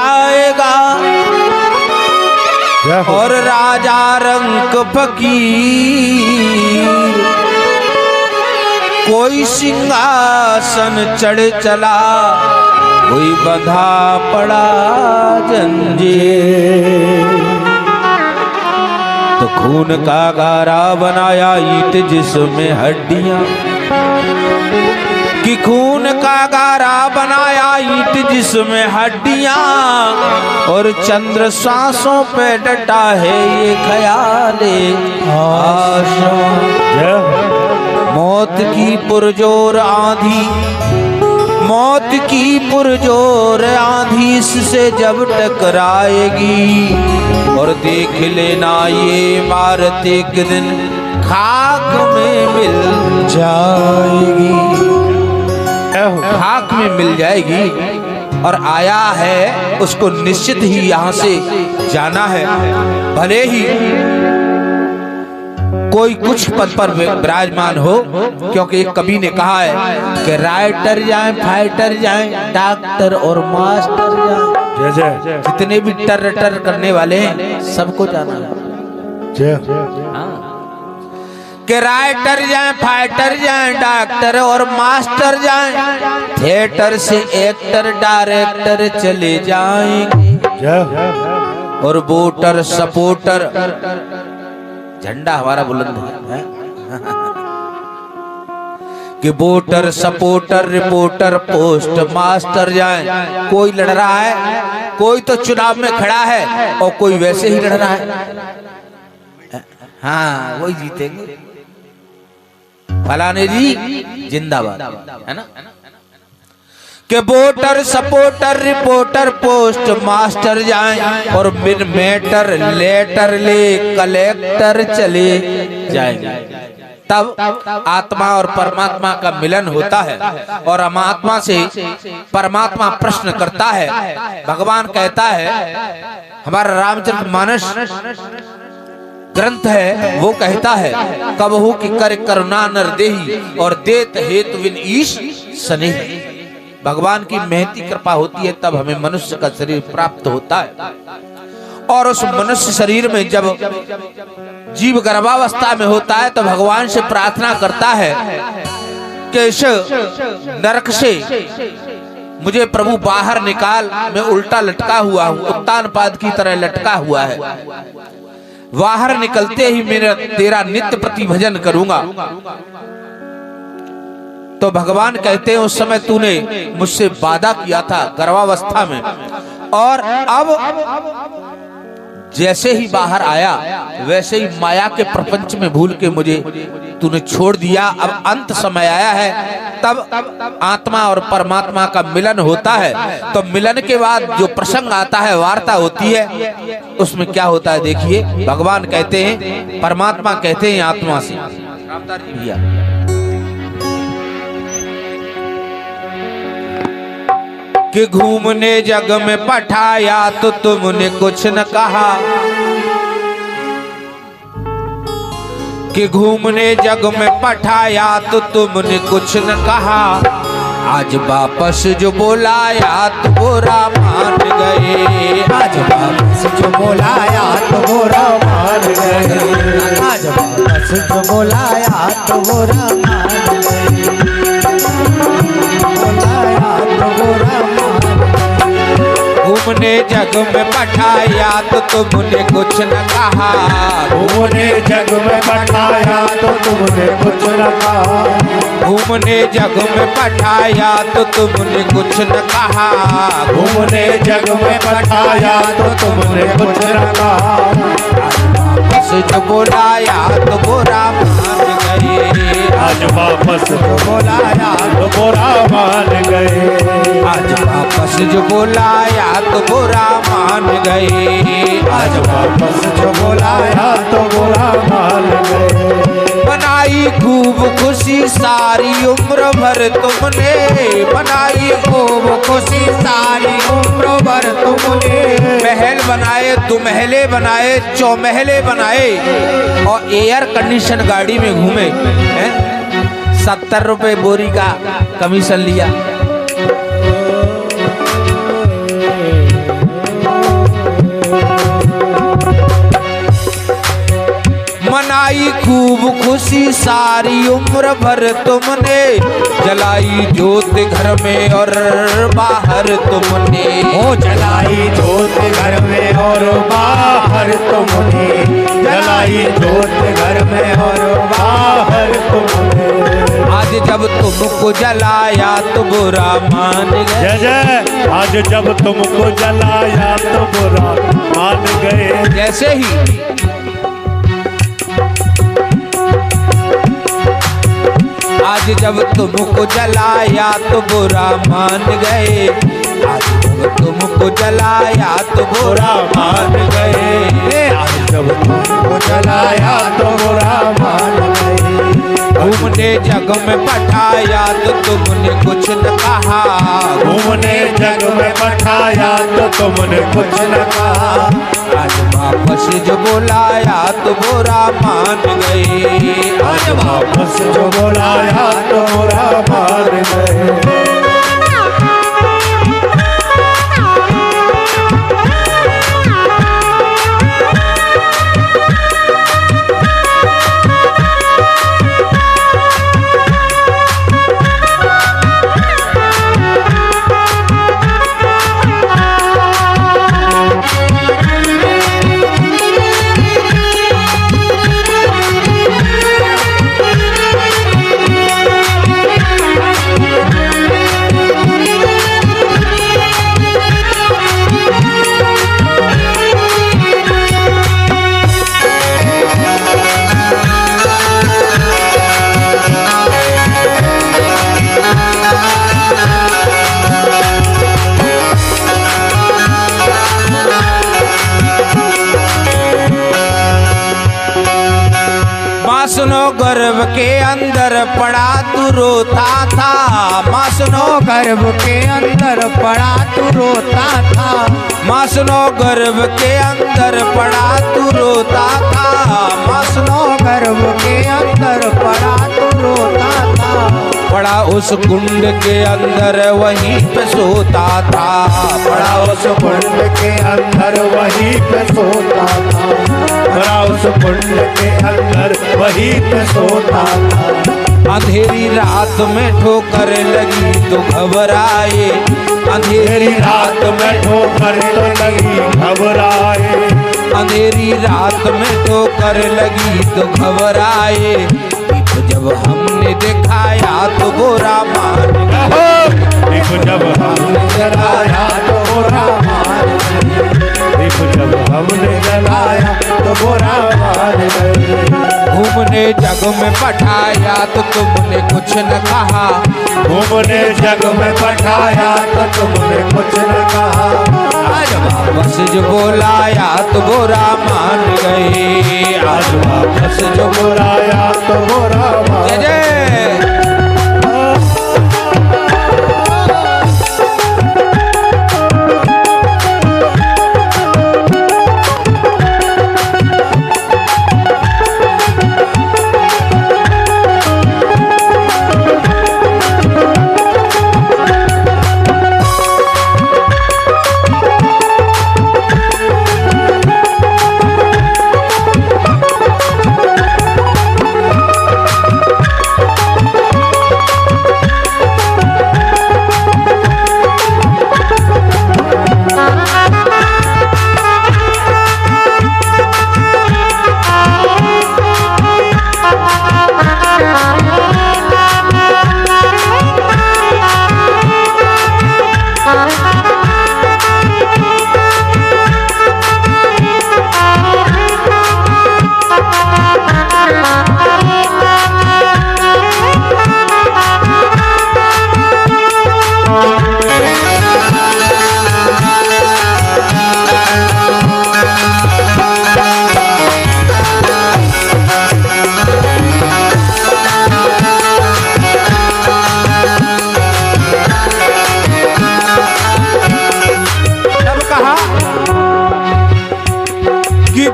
आएगा और राजा रंक फकीर, कोई सिंहासन चढ़ चला, कोई बंधा पड़ा जंजीर। तो खून का गारा बनाया ईंट जिसमें हड्डियां, कि खून का गारा बनाया ईंट जिसमें हड्डियां, और चंद्र सांसों पे डटा है ये ख्याले आशा। मौत की पुरजोर आंधी, मौत की पुरजोर आंधी इससे जब टकराएगी, और देख लेना ये इमारत एक दिन खाक में मिल जाएगी, खाक में मिल जाएगी। और आया है उसको निश्चित ही यहाँ से जाना है, भले ही कोई कुछ पद पर विराजमान हो, क्योंकि एक कवि ने कहा है कि राइटर जाए, फाइटर जाए, डॉक्टर और मास्टर जाए, जितने भी टर टर करने वाले हैं सबको जाना है। कि राइटर जाए, फाइटर जाए, डॉक्टर और मास्टर जाए, थिएटर से एक्टर डायरेक्टर चले जाएंगे, और वोटर सपोर्टर, झंडा हमारा बुलंद है कि voter supporter reporter post master जाए। कोई लड़ रहा है, कोई तो चुनाव में खड़ा है और कोई वैसे ही लड़ रहा है, हाँ वही जीतेंगे, फलाने जी जिंदाबाद, है ना। कि voter supporter reporter post master जाएं, और बिन मैटर लेटर ले कलेक्टर चले जाएंगे। तब आत्मा और परमात्मा का मिलन होता है, और हम आत्मा से परमात्मा प्रश्न करता है। भगवान कहता है, हमारा रामचरितमानस ग्रंथ है, वो कहता है, कबहू की कर करुणा नर देही, और देत हेतु विन ईश स्नेह। भगवान की महती कृपा होती है तब हमें मनुष्य का शरीर प्राप्त होता है, और उस मनुष्य शरीर में जब जीव गर्भावस्था में होता है तो भगवान से प्रार्थना करता है कि इस नरक से मुझे प्रभु बाहर निकाल, मैं उल्टा लटका हुआ हूँ, उत्तान पाद की तरह लटका हुआ है। बाहर निकलते ही मेरा तेरा नित्य प्रति भजन करूंगा। तो भगवान कहते हैं, उस समय तूने मुझसे वादा किया था गर्भावस्था में, और अब जैसे ही बाहर आया वैसे ही माया के प्रपंच में भूल के मुझे तूने छोड़ दिया। अब अंत समय आया है, तब आत्मा और परमात्मा का मिलन होता है। तो मिलन के बाद जो प्रसंग आता है, वार्ता होती है, उसमें क्या होता है देखिए। भगवान कहते हैं, परमात्मा कहते हैं आत्मा से, रामदास जी भैया, कि घूमने जग में पठाया तो तुमने कुछ न कहा, कि घूमने जग में पठाया तो तुमने कुछ न कहा। आज वापस जो बोलाया तो बुरा मान गए, आज वापस जो बोलाया तो बुरा मान गए, आज वापस जो बोलाया तो बुरा मान गए, बोलाया तो बुरा मान। घूमने जग में पठाया तो तुमने कुछ न कहा, घूमने जग में पठाया तो तुमने कुछ न कहा, घूमने जग में पठाया तो तुमने कुछ न कहा, घूमने जग में पठाया तो तुमने कुछ न कहा। वापस जो बोलाया तो बुरा मान गए, आज वापस जो बोलाया तो बुरा मान गए, आज वापस जो बोलाया तो बुरा मान गए, आज वापस जो बोलाया तो बुरा मान गए। बनाई खूब खुशी सारी उम्र भर तुमने, बनाई खूब खुशी सारी उम्र भर तुमने। महल बनाए, दुमहले बनाए, चौमहले बनाए, और एयर कंडीशन गाड़ी में घूमे, 70 रुपए बोरी का कमीशन लिया। सी सारी उम्र भर तुमने जलाई जोत घर में और बाहर तुमने। ओ जलाई जोत घर में और बाहर तुमने, जलाई जोत घर में और बाहर तुमने। आज जब तुमको जलाया तो बुरा मान गए। जय जय। आज जब तुमको जलाया तो बुरा मान गए। जैसे ही आज जब तुमको जलाया तो बुरा मान गए। आज जब तुमको जलाया तो बुरा मान गए। आज जब तुमको जलाया तो बुरा मान गए। घूमने जग में पठाया तो तुमने कुछ न कहा। घूमने जग में पठाया तो तुमने कुछ न कहा। आज वापस जो बुलाया तो बुरा मान गए। आज वापस जो बुलाया तो बुरा मान गए। सुनो गर्भ के अंदर पड़ा तू रोता था। माँ सुनो गर्भ के अंदर पड़ा तू रोता था। माँ सुनो गर्भ के अंदर पड़ा तू रोता था। माँ सुनो गर्भ के अंदर पड़ा तू रोता था। पड़ा उस कुंड के अंदर वहीं पे सोता था। पड़ा उस कुंड के अंदर वहीं पे सोता था। पड़ा उस कुंड के अंदर वहीं पे सोता था। अंधेरी रात में ठोकर लगी तो घबराए। अंधेरी रात में ठोकर लगी घबराए। अंधेरी रात में ठोकर लगी तो घबराए। तो जब हमने दिखाया तो बुरा मान गए। देखो जब हमने जलाया तो बुरा मान गए। देखो जब हमने जलाया तो बुरा मान गए। घूमने जग में पठाया तो तुमने कुछ न कहा। घूमने जग में पठाया तो तुमने कुछ न कहा। आज वापस जो बुलाया तो बुरा मान गए। आज वापस जो बुलाया तो बुरा मान जय जय।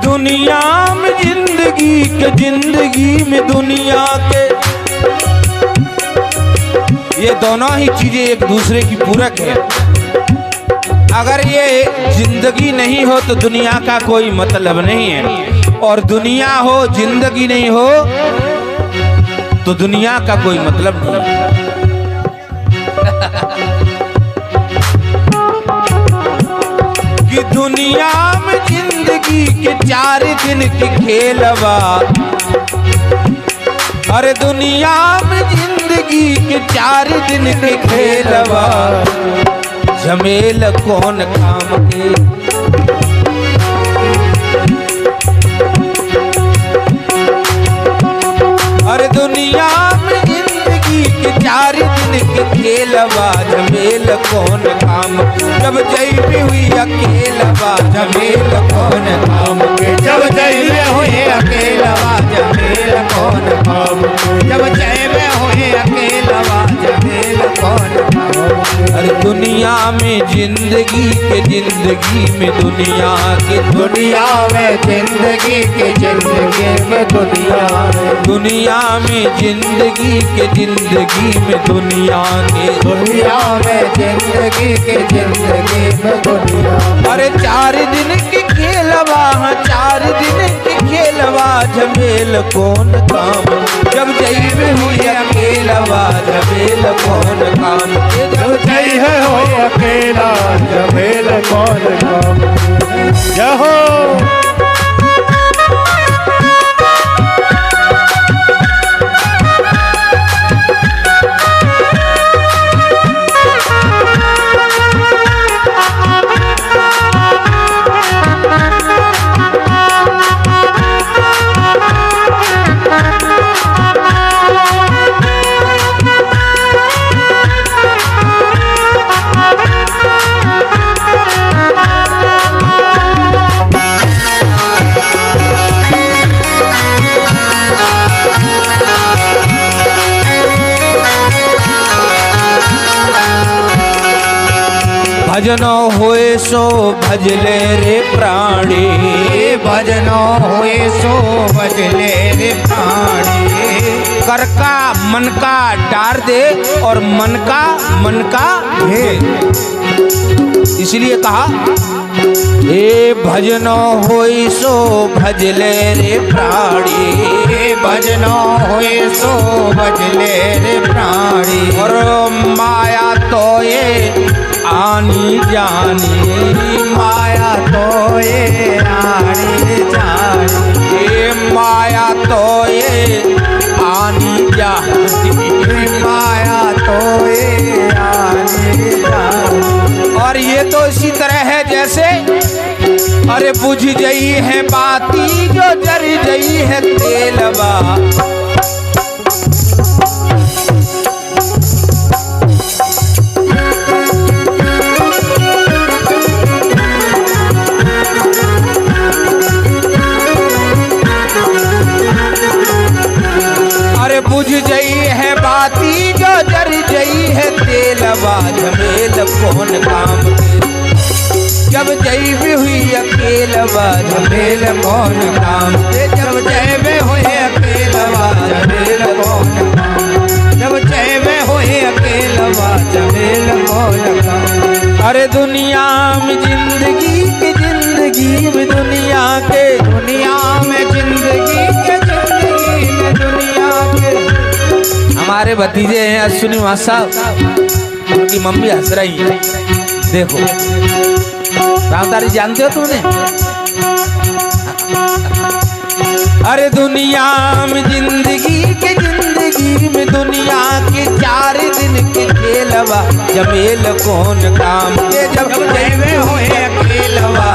दुनिया में जिंदगी में दुनिया के ये दोनों ही चीजें एक दूसरे की पूरक है। अगर ये जिंदगी नहीं हो तो दुनिया का कोई मतलब नहीं है, और दुनिया हो जिंदगी नहीं हो तो दुनिया का कोई मतलब नहीं। कि दुनिया में जिंदगी के 4 दिन के खेलवा, अरे दुनिया में जिंदगी के 4 दिन के खेलवा, झमेल कौन काम के। अरे दुनिया में जिंदगी के 4 दिन के खेलवा, झमेल कौन काम। जब जैबे हुई अकेलवा, झमेल कौन काम के। जब जैबे हुए अकेलवा, झमेल कौन काम के। जब जैबे हुए अकेलवा, झमेल कौन काम के। अरे दुनिया में जिंदगी के जिंदगी में दुनिया के दुनिया में जिंदगी के जिंदगी में दुनिया में दुनिया में जिंदगी के जिंदगी में दुनिया के दुनिया में जिंदगी के जिंदगी में दुनिया। अरे 4 दिन के खेलवा, 4 दिन के खेलवा, झमेल कौन काम। जब जैबे हुई अकेलवा, झमेल कौन काम। जब जैबे हुई अकेला, झमेल कौन काम। जय हो। भजनो होए सो भजले रे प्राणी, भजनो होए सो भजले रे प्राणी। कर का मन का डार दे और मन का भेद। इसलिए कहा ए भजनो होए सो भजले रे प्राणी, भजनो होए सो भजले रे प्राणी। और माया तो ये आनी जानी, माया तो ये आनी जानी। ये माया तो ये आनी जानी, माया तो ये आनी जानी। और ये तो इसी तरह है जैसे अरे बुझ गई है बाती जो जर गई है तेलवा। अरे बुझ गई है बाती जो जर गई है तेलवा, झमेल कौन काम के। जब जैबे हुई अकेलवा, झमेल कौन काम के। जब जैबे हुए अकेलवा, झमेल कौन काम। जब जैबे हुए अकेलवा, झमेल कौन काम। अरे दुनिया में जिंदगी के जिंदगी में दुनिया के दुनिया में जिंदगी के जिंदगी में दुनिया के। हमारे भतीजे हैं अश्विनी मासा, उनकी मम्मी हंस रही है। देखो रामतारी जानते हो तुमने। अरे दुनिया में जिंदगी के जिंदगी में दुनिया के 4 दिन के खेलवा, झमेल कौन काम के। जब जैबे हुए अकेलवा,